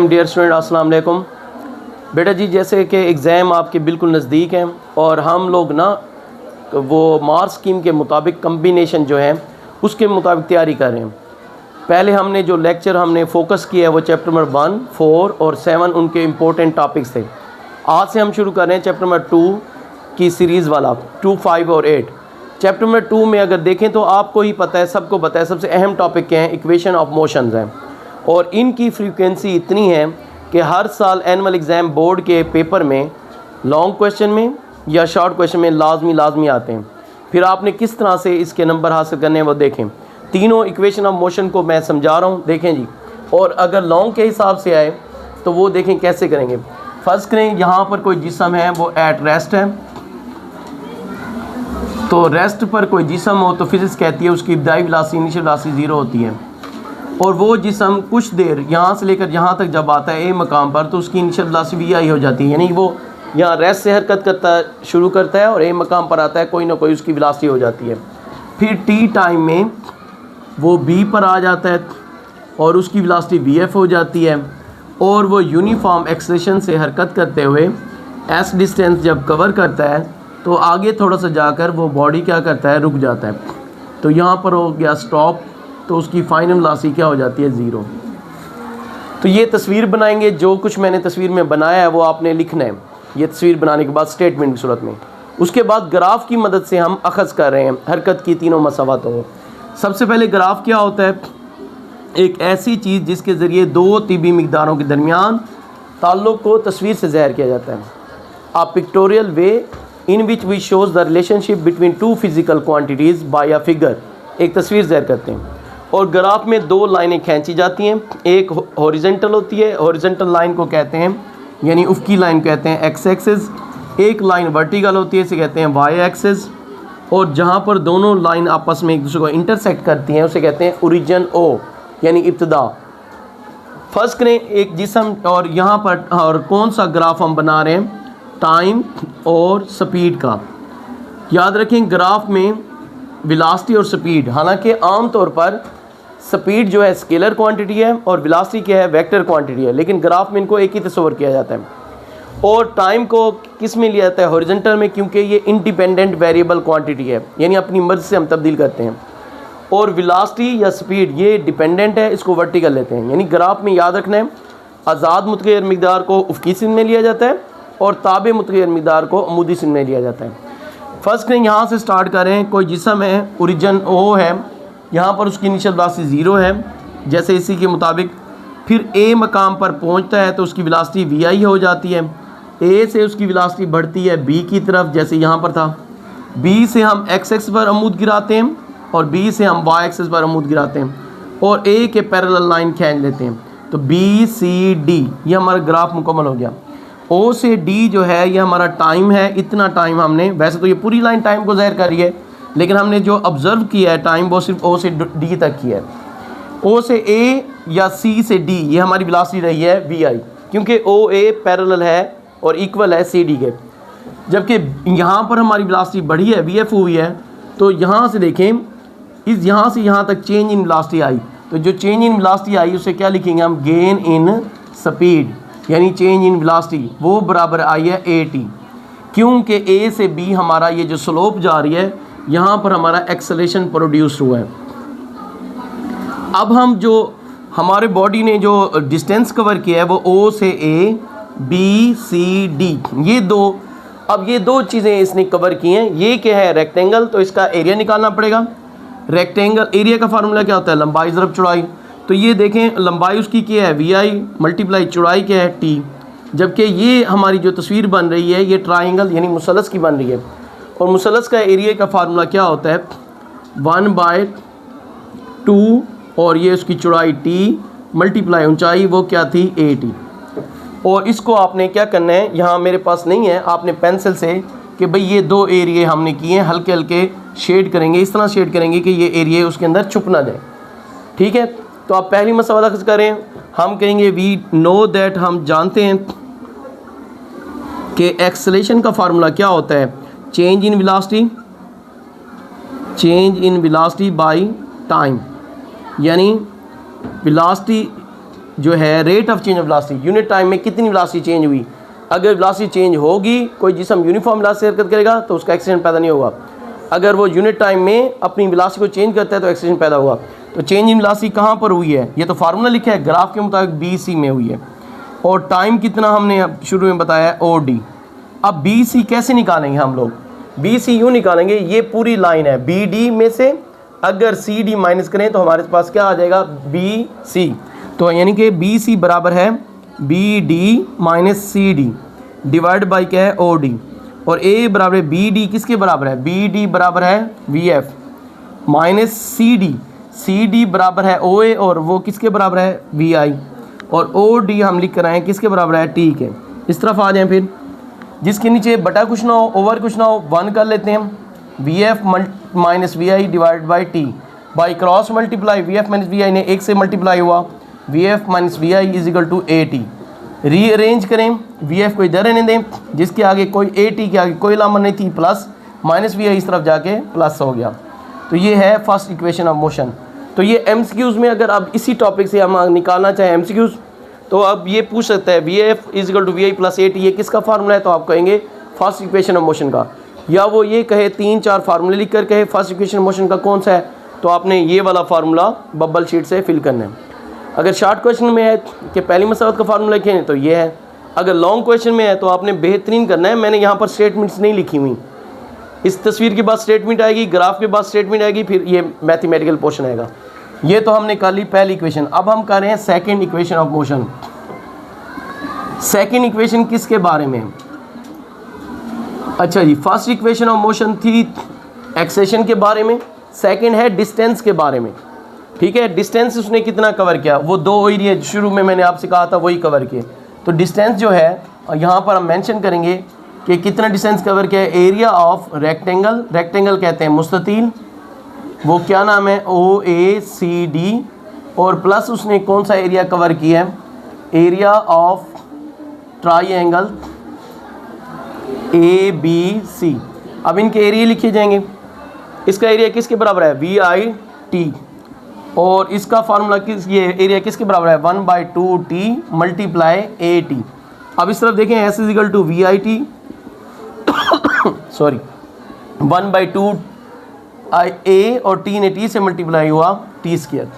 Dear student, अस्सलाम वालेकुम। बेटा जी, जैसे कि एग्ज़ाम आपके बिल्कुल नज़दीक हैं और हम लोग ना वो मार्क्स स्कीम के मुताबिक कम्बिनेशन जो है उसके मुताबिक तैयारी कर रहे हैं। पहले हमने जो लेक्चर हमने फोकस किया है वो चैप्टर नंबर 1, 4 और 7 उनके इम्पोर्टेंट टॉपिक्स थे। आज से हम शुरू कर रहे हैं चैप्टर नंबर 2 की सीरीज़ वाला 2, 5 और 8। चैप्टर नंबर 2 में अगर देखें तो आपको ही पता है, सबको पता है, सबसे अहम टॉपिक क्या है, इक्वेशन ऑफ मोशंस हैं और इनकी फ्रीक्वेंसी इतनी है कि हर साल एनुअल एग्ज़ाम बोर्ड के पेपर में लॉन्ग क्वेश्चन में या शॉर्ट क्वेश्चन में लाजमी आते हैं। फिर आपने किस तरह से इसके नंबर हासिल करने हैं वो देखें। तीनों इक्वेशन ऑफ मोशन को मैं समझा रहा हूँ, देखें जी। और अगर लॉन्ग के हिसाब से आए तो वो देखें कैसे करेंगे। फर्स्ट करें, यहाँ पर कोई जिस्म है वो एट रेस्ट है, तो रेस्ट पर कोई जिस्म हो तो फिजिक्स कहती है उसकी इब्तदाई वेलोसिटी इनिशियल वेलोसिटी 0 होती है और वो जिस्म कुछ देर यहाँ से लेकर यहाँ तक जब आता है ए मकाम पर तो उसकी इनिशियल वेलोसिटी वी आई हो जाती है, यानी वो यहाँ रेस्ट से हरकत करता शुरू करता है और ए मकाम पर आता है, कोई ना कोई उसकी वेलोसिटी हो जाती है। फिर टी टाइम में वो बी पर आ जाता है और उसकी वेलोसिटी वी एफ हो जाती है और वो यूनिफॉर्म एक्सेलरेशन से हरकत करते हुए एस डिस्टेंस जब कवर करता है तो आगे थोड़ा सा जाकर वो बॉडी क्या करता है, रुक जाता है। तो यहाँ पर हो गया स्टॉप, तो उसकी फाइनल वेलोसिटी क्या हो जाती है, 0। तो ये तस्वीर बनाएंगे, जो कुछ मैंने तस्वीर में बनाया है वो आपने लिखना है। ये तस्वीर बनाने के बाद स्टेटमेंट की सूरत में, उसके बाद ग्राफ की मदद से हम अखज़ कर रहे हैं हरकत की तीनों मसावतों को। सबसे पहले ग्राफ क्या होता है, एक ऐसी चीज़ जिसके ज़रिए दो तिबी मिकदारों के दरमियान ताल्लुक़ को तस्वीर से ज़ाहिर किया जाता है। A pictorial way in which we shows the relationship between two physical quantities by a figure. एक तस्वीर ज़ाहिर करते हैं और ग्राफ में दो लाइनें खींची जाती हैं, एक हॉरिजेंटल होती है, हॉरिजेंटल लाइन को कहते हैं यानी उफ़की लाइन कहते हैं एक्स एक्सिस, एक लाइन वर्टिकल होती है, इसे कहते हैं वाई एक्सिस, और जहाँ पर दोनों लाइन आपस में एक दूसरे को इंटरसेक्ट करती हैं उसे कहते हैं ओरिजिन ओ यानी इब्तिदा। फर्स्ट करें एक जिस्म और यहाँ पर और कौन सा ग्राफ हम बना रहे हैं, टाइम और स्पीड का। याद रखें ग्राफ में वेलोसिटी और स्पीड, हालांकि आम तौर पर स्पीड जो है स्केलर क्वांटिटी है और वेलोसिटी क्या है, वेक्टर क्वांटिटी है, लेकिन ग्राफ में इनको एक ही तस्वर किया जाता है। और टाइम को किस में लिया जाता है, हॉरिजॉन्टल में, क्योंकि ये इंडिपेंडेंट वेरिएबल क्वांटिटी है यानी अपनी मर्ज़ी से हम तब्दील करते हैं। और वेलोसिटी या स्पीड ये डिपेंडेंट है, इसको वर्टिकल लेते हैं। यानी ग्राफ में याद रखना है आज़ाद मुतग़य्यर मिक़दार को उफ़क़ी सिन में लिया जाता है और ताबे मुतग़य्यर मिक़दार को अमूदी सिन में लिया जाता है। फर्स्ट करें, यहाँ से स्टार्ट करें, कोई जिस्म है ओरिजिन ओ है, यहाँ पर उसकी इनिशियल वेलोसिटी 0 है जैसे इसी के मुताबिक। फिर ए मकाम पर पहुँचता है तो उसकी वेलोसिटी वी आई हो जाती है। ए से उसकी वेलोसिटी बढ़ती है बी की तरफ, जैसे यहाँ पर था। बी से हम एक्स एक्स पर अमूद गिराते हैं और बी से हम वाई एक्सिस पर अमूद गिराते हैं और ए के पैरेलल लाइन खींच लेते हैं। तो बी सी डी ये हमारा ग्राफ मुकम्मल हो गया। ओ से डी जो है ये हमारा टाइम है, इतना टाइम हमने, वैसे तो ये पूरी लाइन टाइम को ज़ाहिर करी है लेकिन हमने जो ऑब्ज़र्व किया है टाइम वो सिर्फ ओ से डी तक किया है। ओ से ए या सी से डी ये हमारी वेलोसिटी रही है वी आई, क्योंकि ओ ए पैरेलल है और इक्वल है सी डी के। जबकि यहाँ पर हमारी वेलोसिटी बढ़ी है, वी एफ हुई है, तो यहाँ से देखें इस यहाँ से यहाँ तक चेंज इन वेलोसिटी आई, तो जो चेंज इन वेलोसिटी आई उसे क्या लिखेंगे हम, गेन इन स्पीड यानी चेंज इन वेलोसिटी, वो बराबर आई है ए टी। क्योंकि ए से बी हमारा ये जो स्लोप जा रही है यहाँ पर हमारा एक्सेलरेशन प्रोड्यूस हुआ है। अब हम जो हमारे बॉडी ने जो डिस्टेंस कवर किया है वो ओ से ए, बी सी डी, ये दो, अब ये दो चीज़ें इसने कवर की हैं। ये क्या है, रेक्टेंगल, तो इसका एरिया निकालना पड़ेगा। रेक्टेंगल एरिया का फार्मूला क्या होता है, लंबाई ज़रब चौड़ाई। तो ये देखें लंबाई उसकी क्या है, वी आई मल्टीप्लाई चौड़ाई क्या है, टी। जबकि ये हमारी जो तस्वीर बन रही है ये ट्राइंगल यानी मुसलस की बन रही है और मुसलस का एरिया का फार्मूला क्या होता है, 1/2 और ये उसकी चौड़ाई टी मल्टीप्लाई ऊंचाई वो क्या थी, ए टी। और इसको आपने क्या करना है, यहाँ मेरे पास नहीं है, आपने पेंसिल से कि भाई ये दो एरिए हमने किए हैं, हल्के हल्के शेड करेंगे, इस तरह शेड करेंगे कि ये एरिए उसके अंदर छुप ना जाए। ठीक है, तो आप पहली मसला अखज़ करें, हम कहेंगे वी नो दैट, हम जानते हैं कि एक्सेलरेशन का फार्मूला क्या होता है, change in velocity by time, यानी वेलोसिटी जो है rate of change of velocity, unit time में कितनी वेलोसिटी चेंज हुई। अगर वेलोसिटी चेंज होगी, कोई जिसम यूनिफॉर्म वेलोसिटी से हरकत करेगा तो उसका एक्सीडेंट पैदा नहीं होगा। अगर वो यूनिट टाइम में अपनी वेलोसिटी को चेंज करता है तो एक्सीडेंट पैदा होगा। तो चेंज इन वेलोसिटी कहाँ पर हुई है, ये तो फार्मूला लिखा है, ग्राफ के मुताबिक बी सी में हुई है। और टाइम कितना हमने अब शुरू में बताया है, ओ डी। अब बी सी कैसे निकालेंगे हम लोग, बी सी यूँ निकालेंगे, ये पूरी लाइन है बी डी में से अगर सी डी माइनस करें तो हमारे पास क्या आ जाएगा, बी सी। तो यानी कि बी सी बराबर है B D minus C D divide by क्या है, ओ डी। और ए बराबर है बी डी, किसके बराबर है, बी डी बराबर है V F minus C D बराबर है ओ ए, और वो किसके बराबर है, वी आई। और ओ डी हम लिख कर आए हैं किसके बराबर है, टी के। इस तरफ आ जाएं, फिर जिसके नीचे बटा कुछ ना हो ओवर कुछ ना हो 1 कर लेते हैं हम, V F minus V I divide by T by cross multiply, V F minus V I ने 1 से मल्टीप्लाई हुआ, V F minus V I is equal to A T. Rearrange करें, वी एफ को इधर रहने दें, जिसके आगे कोई ए टी के आगे कोई लामत नहीं थी, प्लस माइनस वी आई इस तरफ जाके प्लस हो गया। तो ये है फर्स्ट इक्वेशन ऑफ मोशन। तो ये एमसीक्यूज़ में अगर अब इसी टॉपिक से हम निकालना चाहें एमसीक्यूज़, तो अब ये पूछ सकता है V F is equal to V I plus A T, ये किसका फार्मूला है, तो आप कहेंगे फर्स्ट इक्वेशन ऑफ मोशन का। या वो ये कहे 3-4 फार्मूले लिख कर कहे फर्स्ट इक्वेशन ऑफ मोशन का कौन सा है, तो आपने ये वाला फार्मूला बबल शीट से फिल करना है। अगर शॉर्ट क्वेश्चन में है कि पहली मसावत का फार्मूला लिखें तो ये है। अगर लॉन्ग क्वेश्चन में है तो आपने बेहतरीन करना है, मैंने यहाँ पर स्टेटमेंट्स नहीं लिखी हुई, इस तस्वीर के बाद स्टेटमेंट आएगी, ग्राफ के बाद स्टेटमेंट आएगी, फिर ये मैथमेटिकल पोर्शन आएगा। ये तो हमने कर ली पहली इक्वेशन। अब हम कर रहे हैं second equation of motion. Second equation किसके बारे में, अच्छा जी, फर्स्ट इक्वेशन ऑफ मोशन थी एक्सेलेरेशन के बारे में, सेकंड है डिस्टेंस के बारे में। ठीक है, डिस्टेंस उसने कितना कवर किया, वो 2 एरिया शुरू में मैंने आपसे कहा था वही कवर किए। तो डिस्टेंस जो है यहाँ पर हम मेंशन करेंगे कि कितना डिस्टेंस कवर किया है, एरिया ऑफ रेक्टेंगल, रेक्टेंगल कहते हैं मुस्ततील, वो क्या नाम है, ओ ए सी डी, और प्लस उसने कौन सा एरिया कवर किया है, area of triangle A B C. अब इनके एरिया लिखे जाएंगे, इसका एरिया किसके बराबर है, वी आई टी, और इसका फार्मूला किस, ये एरिया किसके बराबर है, 1/2 टी मल्टीप्लाई ए टी। अब इस तरफ देखें, S is equal to V I T, sorry 1/2 A और टी ने टी से मल्टीप्लाई हुआ टी स्क्वायर।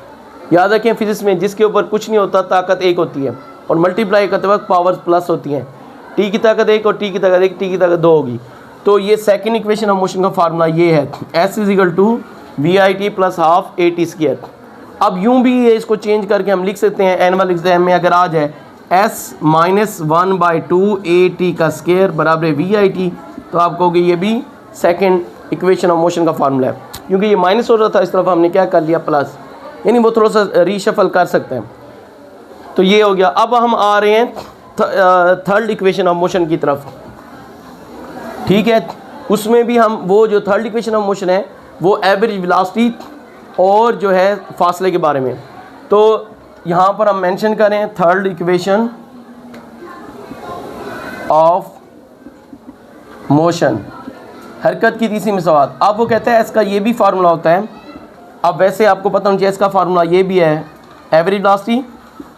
याद रखें फिजिक्स में जिसके ऊपर कुछ नहीं होता ताकत 1 होती है, और मल्टीप्लाई करते वक्त पावर्स प्लस होती हैं। टी की ताकत 1 और टी की ताकत 1, टी की ताकत 2 होगी। तो ये सेकंड इक्वेशन ऑफ मोशन का फार्मूला ये है, S is equal to V I T plus half A T square. अब यूं भी ये इसको चेंज करके हम लिख सकते हैं, एनुअल एग्जाम में अगर आ जाए एस माइनस 1/2 ए टी का स्क्वायर बराबर वी आई टी, तो आप कहोगे ये भी सेकंड इक्वेशन ऑफ मोशन का फार्मूला है। क्योंकि ये माइनस हो रहा था, इस तरफ हमने क्या कर लिया प्लस, यानी वो थोड़ा सा रीशफल कर सकते हैं। तो ये हो गया। अब हम आ रहे हैं थर्ड इक्वेशन ऑफ मोशन की तरफ। ठीक है, उसमें भी हम वो जो थर्ड इक्वेशन ऑफ मोशन है वो एवरेज वेलोसिटी और जो है फासले के बारे में। तो यहाँ पर हम मेंशन करें थर्ड इक्वेशन ऑफ मोशन, हरकत की तीसरी मिसाल। अब वो कहता है इसका ये भी फार्मूला होता है। अब वैसे आपको पता होना चाहिए इसका फार्मूला ये भी है, एवरेज वेलोसिटी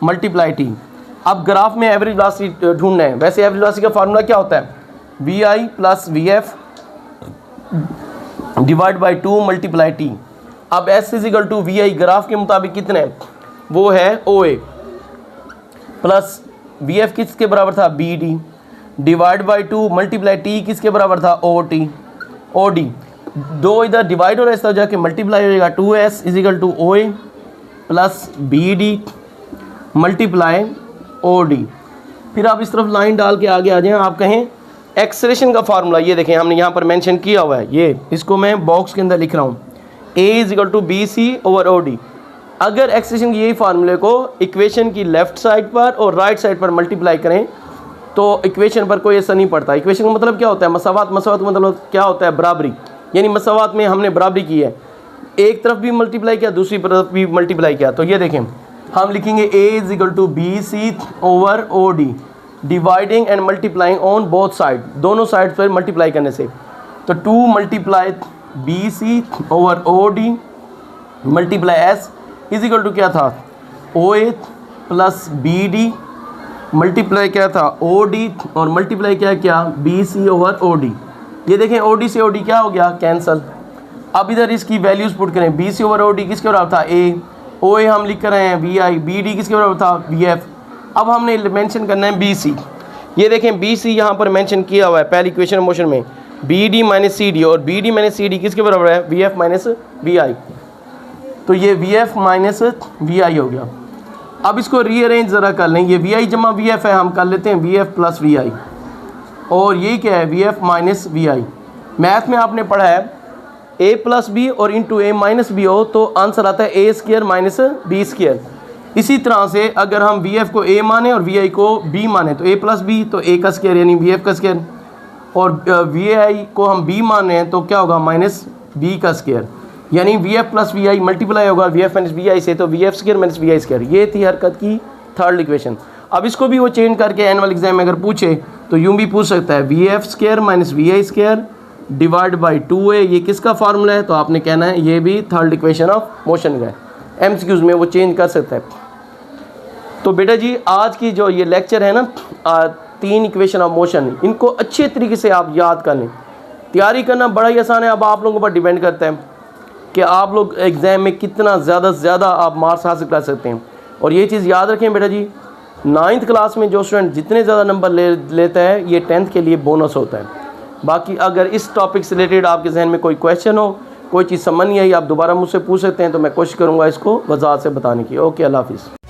मल्टीप्लाई टी। अब ग्राफ में एवरेज वेलोसिटी ढूंढना है। वैसे एवरेज वेलोसिटी का फार्मूला क्या होता है, V I plus V F divide by 2 multiply T. अब S is equal to V I graph के मुताबिक कितने है, वो है O A plus V F किसके बराबर था, B D divide by 2 multiply T किसके बराबर था, ओ टी ओ डी। 2 इधर डिवाइड हो रहा है, इस तरह जाके मल्टीप्लाई हो जाएगा, 2s is equal to O A plus B D multiply O D. फिर आप इस तरफ लाइन डाल के आगे आ जाएं, आप कहें एक्सेलेरेशन का फार्मूला ये देखें हमने यहाँ पर मेंशन किया हुआ है, ये इसको मैं बॉक्स के अंदर लिख रहा हूँ, a is equal to B C over O D. अगर एक्सेलेरेशन की यही फार्मूले को इक्वेशन की लेफ्ट साइड पर और राइट साइड पर मल्टीप्लाई करें तो इक्वेशन पर कोई असर नहीं पड़ता। इक्वेशन का मतलब क्या होता है, मसावात, मसावात का मतलब क्या होता है, बराबरी। यानी मसावात में हमने बराबरी की है, एक तरफ भी मल्टीप्लाई किया दूसरी तरफ भी मल्टीप्लाई किया। तो ये देखें हम लिखेंगे a is equal to B C over O D dividing and multiplying on both side, दोनों साइड पर मल्टीप्लाई करने से। तो 2 multiply B C over O D multiply S is equal to क्या था, O A plus B D multiply क्या था O D और मल्टीप्लाई क्या B C over O D. ये देखें ओ डी से ओ डी क्या हो गया कैंसल। अब इधर इसकी वैल्यूज़ पुट करें, B C over O D किसके बराबर था ए, ओ ए हम लिख कर रहे हैं वी आई, बी डी किसके बराबर था वी एफ। अब हमने मेंशन करना है बी सी। ये देखें बी सी यहाँ पर मेंशन किया हुआ है पहली इक्वेशन मोशन में, B D minus C D, और B D minus C D किसके बराबर है V F minus V I. तो ये V F minus V I हो गया। अब इसको रीअरेंज ज़रा कर लें, ये वी आई जमा वी एफ है, हम कर लेते हैं V F plus V I, और ये क्या है V F minus V I. Math में आपने पढ़ा है ए प्लस बी और इंटू ए माइनस बी हो तो आंसर आता है A square minus B square. इसी तरह से अगर हम वी एफ को ए माने और वी आई को बी माने तो ए प्लस बी तो ए का स्क्वायर यानी वी एफ का स्क्वायर, और वी आई को हम बी मान रहे हैं तो क्या होगा माइनस बी का स्क्वायर, यानी V F plus V I multiply होगा V F minus V I से, तो V F square minus V I square. ये थी हरकत की थर्ड इक्वेशन। अब इसको भी वो चेंज करके एनुअल एग्जाम में अगर पूछे तो यूँ भी पूछ सकता है V F square minus V I square divide by 2a। ये किसका फार्मूला है तो आपने कहना है ये भी थर्ड इक्वेशन ऑफ मोशन का है। एमसीक्यूज में वो चेंज कर सकता है। तो बेटा जी आज की जो ये लेक्चर है ना 3 इक्वेशन ऑफ मोशन, इनको अच्छे तरीके से आप याद कर लें। तैयारी करना बड़ा ही आसान है, अब आप लोगों पर डिपेंड करता है कि आप लोग एग्ज़ाम में कितना ज़्यादा से ज़्यादा आप मार्क्स हासिल कर सकते हैं। और ये चीज़ याद रखें बेटा जी, 9th क्लास में जो स्टूडेंट जितने ज़्यादा नंबर लेता है ये 10th के लिए बोनस होता है। बाकी अगर इस टॉपिक से रिलेटेड आपके जहन में कोई क्वेश्चन हो, कोई चीज़ समझ नहीं आई, आप दोबारा मुझसे पूछ सकते हैं, तो मैं कोशिश करूँगा इसको वज़ाहत से बताने की। ओके, अल्लाह हाफ़िज़।